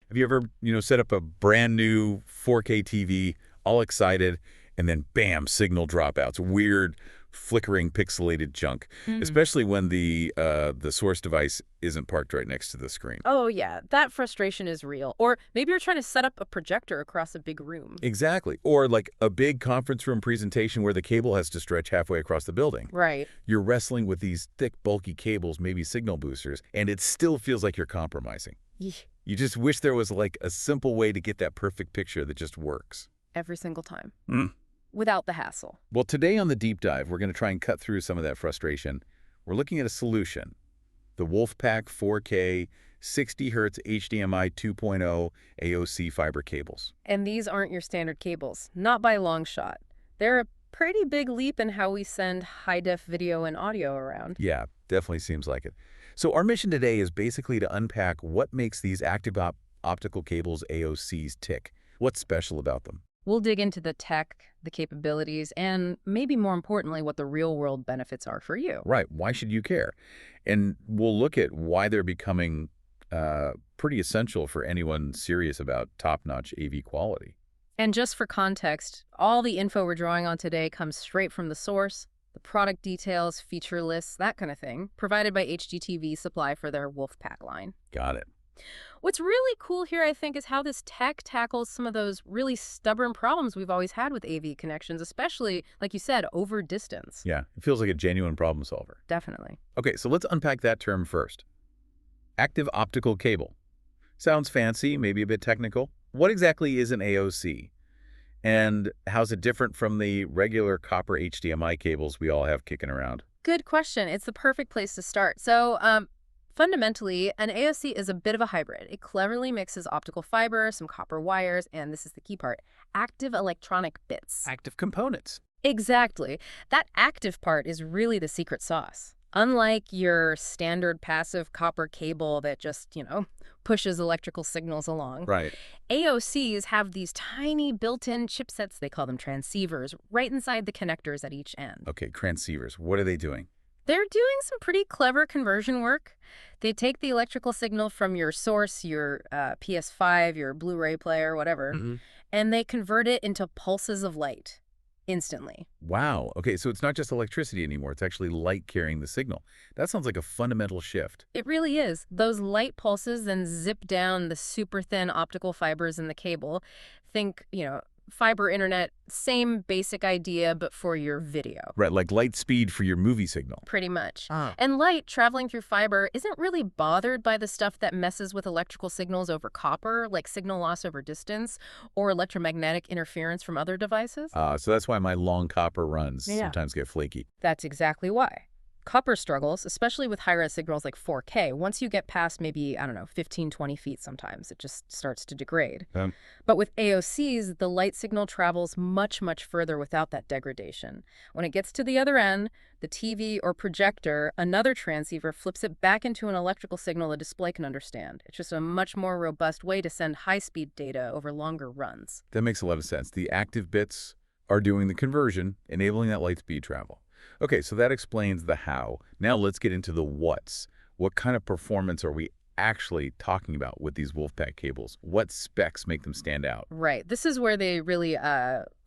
Have you ever, set up a brand new 4K TV, all excited, and then bam, signal dropouts, weird, flickering, pixelated junk, especially when the source device isn't parked right next to the screen. Oh, yeah, that frustration is real. Or maybe you're trying to set up a projector across a big room. Exactly. Or like a big conference room presentation where the cable has to stretch halfway across the building. Right. You're wrestling with these thick, bulky cables, maybe signal boosters, and it still feels like you're compromising. Yeesh. You just wish there was like a simple way to get that perfect picture that just works. Every single time. Mm. Without the hassle. Well, today on the deep dive, we're going to try and cut through some of that frustration. We're looking at a solution. The WolfPack 4K 60 Hz HDMI 2.0 AOC fiber cables. And these aren't your standard cables, not by a long shot. They're a pretty big leap in how we send high-def video and audio around. Yeah, definitely seems like it. So our mission today is basically to unpack what makes these active optical cables AOCs tick. What's special about them? We'll dig into the tech, the capabilities, and maybe more importantly, what the real-world benefits are for you. Right. Why should you care? And we'll look at why they're becoming pretty essential for anyone serious about top-notch AV quality. And just for context, all the info we're drawing on today comes straight from the source, the product details, feature lists, that kind of thing, provided by HDTV Supply for their WolfPack line. Got it. What's really cool here, I think, is how this tech tackles some of those really stubborn problems we've always had with AV connections, especially, like you said, over distance. Yeah, it feels like a genuine problem solver. Definitely. Okay, so let's unpack that term first. Active optical cable. Sounds fancy, maybe a bit technical. What exactly is an AOC? And how's it different from the regular copper HDMI cables we all have kicking around? Good question. It's the perfect place to start. So, fundamentally, an AOC is a bit of a hybrid. It cleverly mixes optical fiber, some copper wires, and this is the key part, active electronic bits. Active components. Exactly. That active part is really the secret sauce. Unlike your standard passive copper cable that just, pushes electrical signals along. Right. AOCs have these tiny built-in chipsets, they call them transceivers, right inside the connectors at each end. Okay, transceivers. What are they doing? They're doing some pretty clever conversion work. They take the electrical signal from your source, your PS5, your Blu-ray player, whatever, and they convert it into pulses of light instantly. Wow. Okay, so it's not just electricity anymore. It's actually light carrying the signal. That sounds like a fundamental shift. It really is. Those light pulses then zip down the super thin optical fibers in the cable. Think, fiber internet, same basic idea, but for your video. Right, like light speed for your movie signal. Pretty much. And light traveling through fiber isn't really bothered by the stuff that messes with electrical signals over copper, like signal loss over distance or electromagnetic interference from other devices. So that's why my long copper runs sometimes get flaky. That's exactly why. Copper struggles, especially with high-res signals like 4K. Once you get past maybe, 15, 20 feet sometimes, it just starts to degrade. But with AOCs, the light signal travels much, much further without that degradation. When it gets to the other end, the TV or projector, another transceiver flips it back into an electrical signal the display can understand. It's just a much more robust way to send high-speed data over longer runs. That makes a lot of sense. The active bits are doing the conversion, enabling that light speed travel. Okay, so that explains the how. Now let's get into the what's. What kind of performance are we actually talking about with these WolfPack cables? What specs make them stand out? Right. This is where they really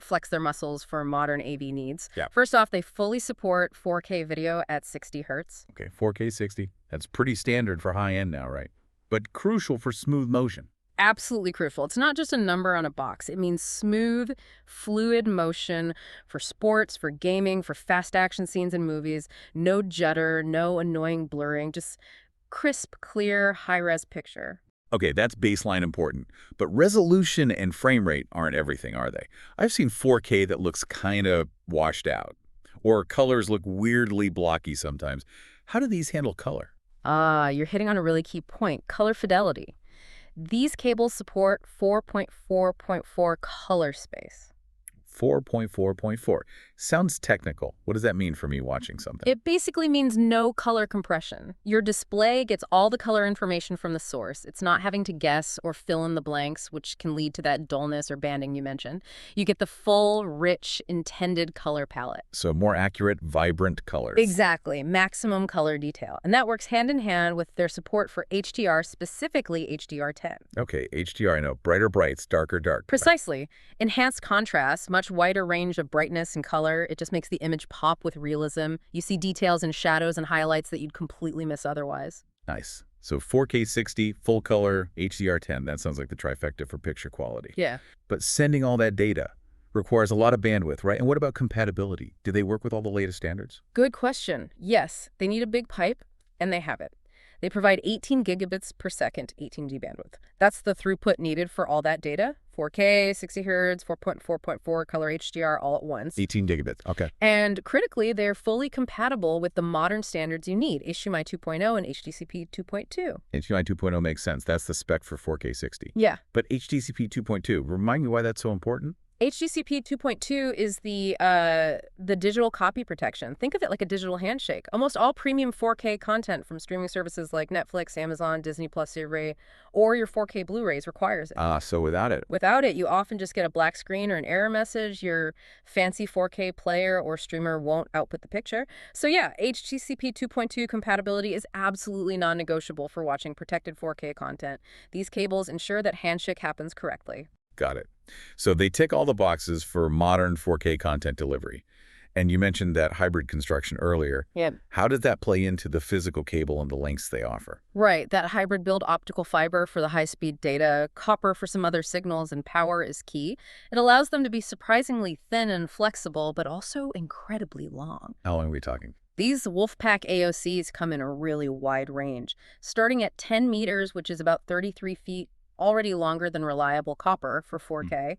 flex their muscles for modern AV needs. Yeah. First off, they fully support 4K video at 60 Hertz. Okay, 4K 60. That's pretty standard for high-end now, right? But crucial for smooth motion. Absolutely crucial. It's not just a number on a box. It means smooth, fluid motion for sports, for gaming, for fast action scenes in movies. No judder, no annoying blurring, just crisp, clear, high-res picture. Okay, that's baseline important. But resolution and frame rate aren't everything, are they? I've seen 4K that looks kind of washed out. Or colors look weirdly blocky sometimes. How do these handle color? You're hitting on a really key point, color fidelity. These cables support 4.4.4 color space. 4.4.4. Sounds technical. What does that mean for me watching something? It basically means no color compression. Your display gets all the color information from the source. It's not having to guess or fill in the blanks, which can lead to that dullness or banding you mentioned. You get the full, rich, intended color palette. So more accurate, vibrant colors. Exactly. Maximum color detail. And that works hand in hand with their support for HDR, specifically HDR10. Okay, HDR, I know. Brighter brights, darker dark. Precisely. Enhanced contrast, much wider range of brightness and color. It just makes the image pop with realism. You see details and shadows and highlights that you'd completely miss otherwise. Nice. So 4K 60, full color, HDR10. That sounds like the trifecta for picture quality. Yeah. But sending all that data requires a lot of bandwidth, right? And what about compatibility? Do they work with all the latest standards? Good question. Yes, they need a big pipe, and they have it. They provide 18 gigabits per second 18G bandwidth. That's the throughput needed for all that data. 4K, 60 Hz, 4.4.4 color HDR all at once. 18 gigabits, okay. And critically, they're fully compatible with the modern standards you need, HDMI 2.0 and HDCP 2.2. HDMI 2.0 makes sense. That's the spec for 4K 60. Yeah. But HDCP 2.2, remind me why that's so important? HDCP 2.2 is the digital copy protection. Think of it like a digital handshake. Almost all premium 4K content from streaming services like Netflix, Amazon, Disney Plus Series, or your 4K Blu-rays requires it. So without it? Without it, you often just get a black screen or an error message. Your fancy 4K player or streamer won't output the picture. So yeah, HDCP 2.2 compatibility is absolutely non-negotiable for watching protected 4K content. These cables ensure that handshake happens correctly. Got it. So they tick all the boxes for modern 4K content delivery. And you mentioned that hybrid construction earlier. Yep. How does that play into the physical cable and the lengths they offer? Right. That hybrid build optical fiber for the high-speed data, copper for some other signals, and power is key. It allows them to be surprisingly thin and flexible, but also incredibly long. How long are we talking? These WolfPack AOCs come in a really wide range, starting at 10 meters, which is about 33 feet, already longer than reliable copper for 4K,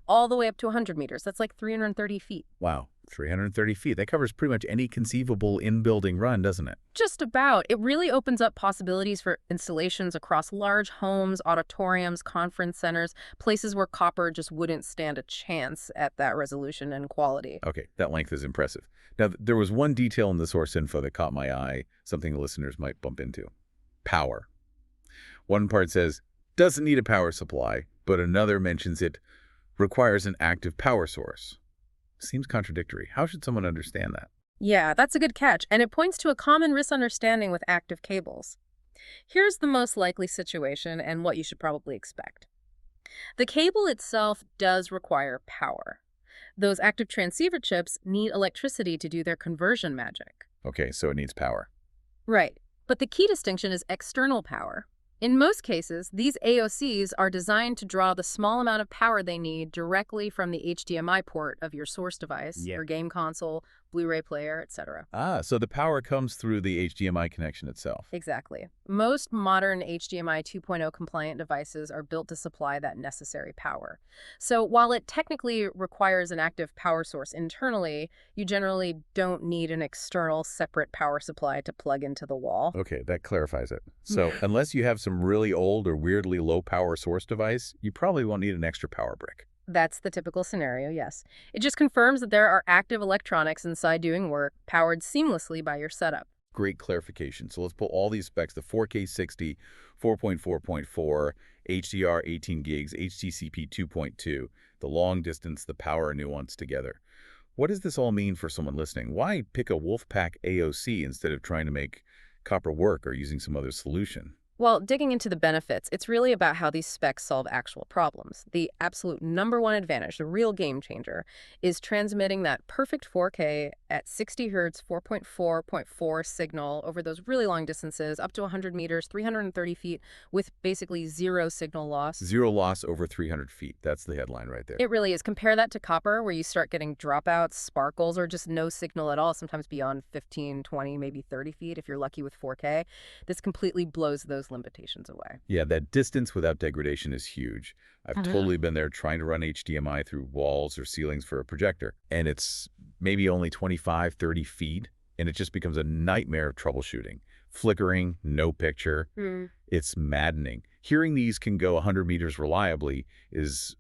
all the way up to 100 meters. That's like 330 feet. Wow, 330 feet. That covers pretty much any conceivable in-building run, doesn't it? Just about. It really opens up possibilities for installations across large homes, auditoriums, conference centers, places where copper just wouldn't stand a chance at that resolution and quality. Okay, that length is impressive. Now, there was one detail in the source info that caught my eye, something listeners might bump into. Power. One part says, doesn't need a power supply, but another mentions it requires an active power source. Seems contradictory. How should someone understand that? Yeah, that's a good catch, and it points to a common misunderstanding with active cables. Here's the most likely situation and what you should probably expect. The cable itself does require power. Those active transceiver chips need electricity to do their conversion magic. Okay, so it needs power. Right, but the key distinction is external power. In most cases, these AOCs are designed to draw the small amount of power they need directly from the HDMI port of your source device, your game console, Blu-ray player, etc. So the power comes through the HDMI connection itself. Exactly. Most modern HDMI 2.0 compliant devices are built to supply that necessary power. So while it technically requires an active power source internally, you generally don't need an external separate power supply to plug into the wall. Okay, that clarifies it. So unless you have some really old or weirdly low power source device, you probably won't need an extra power brick. That's the typical scenario, yes. It just confirms that there are active electronics inside doing work, powered seamlessly by your setup. Great clarification. So let's pull all these specs, the 4K 60, 4.4.4, HDR 18 gigs, HDCP 2.2, the long distance, the power nuance together. What does this all mean for someone listening? Why pick a WolfPack AOC instead of trying to make copper work or using some other solution? Well, digging into the benefits, it's really about how these specs solve actual problems. The absolute #1 advantage, the real game changer, is transmitting that perfect 4K at 60 Hz 4.4.4 signal over those really long distances, up to 100 meters, 330 feet, with basically zero signal loss. Zero loss over 300 feet. That's the headline right there. It really is. Compare that to copper, where you start getting dropouts, sparkles, or just no signal at all, sometimes beyond 15, 20, maybe 30 feet if you're lucky with 4K. This completely blows those limitations away. Yeah, that distance without degradation is huge. I've totally been there trying to run HDMI through walls or ceilings for a projector, and it's maybe only 25, 30 feet, and it just becomes a nightmare of troubleshooting. Flickering, no picture. It's maddening. Hearing these can go 100 meters reliably is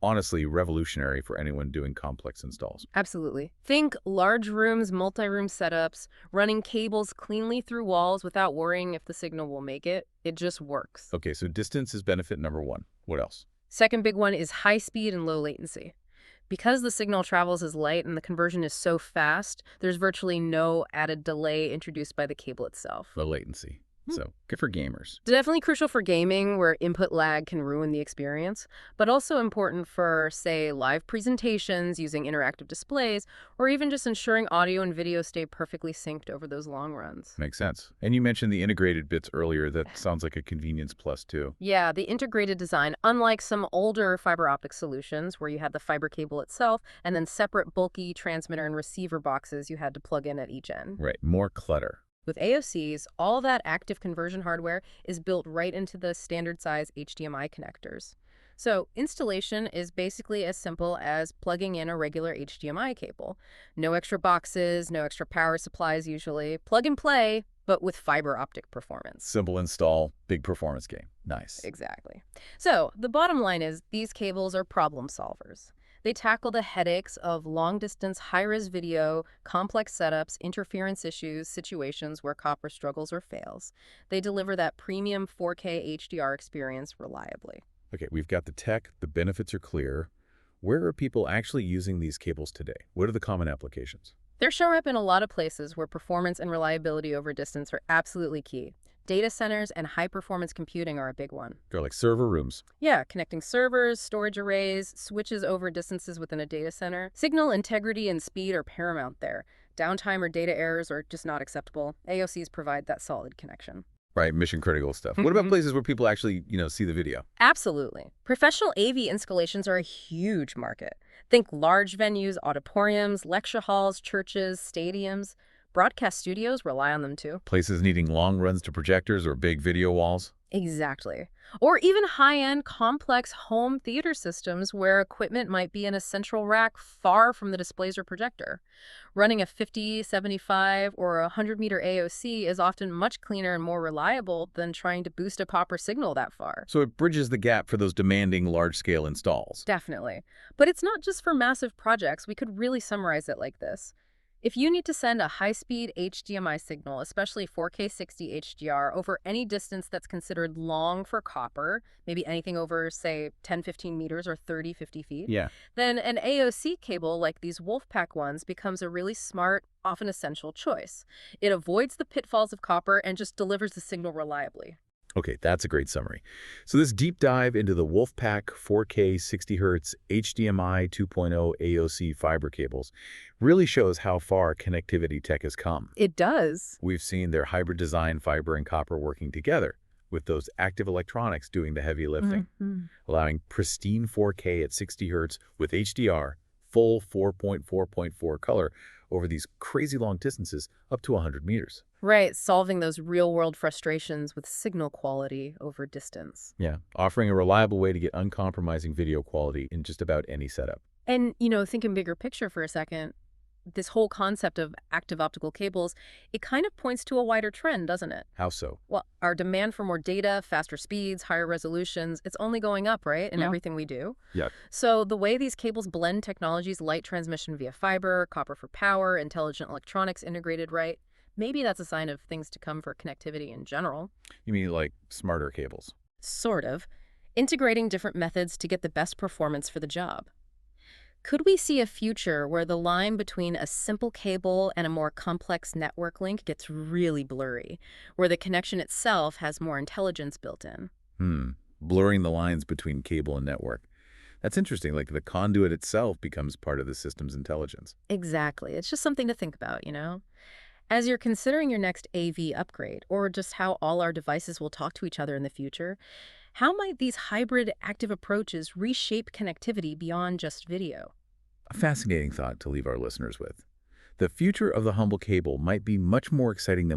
honestly revolutionary for anyone doing complex installs. Absolutely. Think large rooms, multi-room setups, running cables cleanly through walls without worrying if the signal will make it. It just works. Okay, so distance is benefit number one. What else? Second big one is high speed and low latency. Because the signal travels as light and the conversion is so fast, there's virtually no added delay introduced by the cable itself. Low latency. So good for gamers. Definitely crucial for gaming, where input lag can ruin the experience, but also important for, say, live presentations using interactive displays, or even just ensuring audio and video stay perfectly synced over those long runs. Makes sense. And you mentioned the integrated bits earlier. That sounds like a convenience plus too. Yeah, the integrated design, unlike some older fiber optic solutions where you had the fiber cable itself and then separate bulky transmitter and receiver boxes you had to plug in at each end. Right, more clutter. With AOCs, all that active conversion hardware is built right into the standard size HDMI connectors. So installation is basically as simple as plugging in a regular HDMI cable. No extra boxes, no extra power supplies usually. Plug and play, but with fiber optic performance. Simple install, big performance gain. Nice. Exactly. So the bottom line is these cables are problem solvers. They tackle the headaches of long-distance, high-res video, complex setups, interference issues, situations where copper struggles or fails. They deliver that premium 4K HDR experience reliably. Okay, we've got the tech, the benefits are clear. Where are people actually using these cables today? What are the common applications? They're showing up in a lot of places where performance and reliability over distance are absolutely key. Data centers and high-performance computing are a big one. They're like server rooms. Yeah, connecting servers, storage arrays, switches over distances within a data center. Signal integrity and speed are paramount there. Downtime or data errors are just not acceptable. AOCs provide that solid connection. Right, mission critical stuff. What about places where people actually, see the video? Absolutely. Professional AV installations are a huge market. Think large venues, auditoriums, lecture halls, churches, stadiums. Broadcast studios rely on them too. Places needing long runs to projectors or big video walls? Exactly. Or even high-end, complex home theater systems where equipment might be in a central rack far from the displays or projector. Running a 50, 75, or 100-meter AOC is often much cleaner and more reliable than trying to boost a copper signal that far. So it bridges the gap for those demanding large-scale installs. Definitely. But it's not just for massive projects. We could really summarize it like this. If you need to send a high-speed HDMI signal, especially 4K 60 HDR, over any distance that's considered long for copper, maybe anything over, say, 10, 15 meters or 30, 50 feet, then an AOC cable like these WolfPack ones becomes a really smart, often essential choice. It avoids the pitfalls of copper and just delivers the signal reliably. Okay, that's a great summary. So this deep dive into the WolfPack 4K 60 Hz HDMI 2.0 AOC fiber cables really shows how far connectivity tech has come. It does. We've seen their hybrid design, fiber and copper working together, with those active electronics doing the heavy lifting, allowing pristine 4K at 60 Hz with HDR, full 4.4.4 color over these crazy long distances up to 100 meters. Right, solving those real-world frustrations with signal quality over distance. Yeah, offering a reliable way to get uncompromising video quality in just about any setup. And, thinking bigger picture for a second, this whole concept of active optical cables, it kind of points to a wider trend, doesn't it? How so? Well, our demand for more data, faster speeds, higher resolutions, it's only going up, right, in everything we do? Yeah. So the way these cables blend technologies, light transmission via fiber, copper for power, intelligent electronics integrated right, maybe that's a sign of things to come for connectivity in general. You mean like smarter cables? Sort of. Integrating different methods to get the best performance for the job. Could we see a future where the line between a simple cable and a more complex network link gets really blurry, where the connection itself has more intelligence built in? Blurring the lines between cable and network. That's interesting, like the conduit itself becomes part of the system's intelligence. Exactly. It's just something to think about, As you're considering your next AV upgrade, or just how all our devices will talk to each other in the future, how might these hybrid active approaches reshape connectivity beyond just video? A fascinating thought to leave our listeners with. The future of the humble cable might be much more exciting than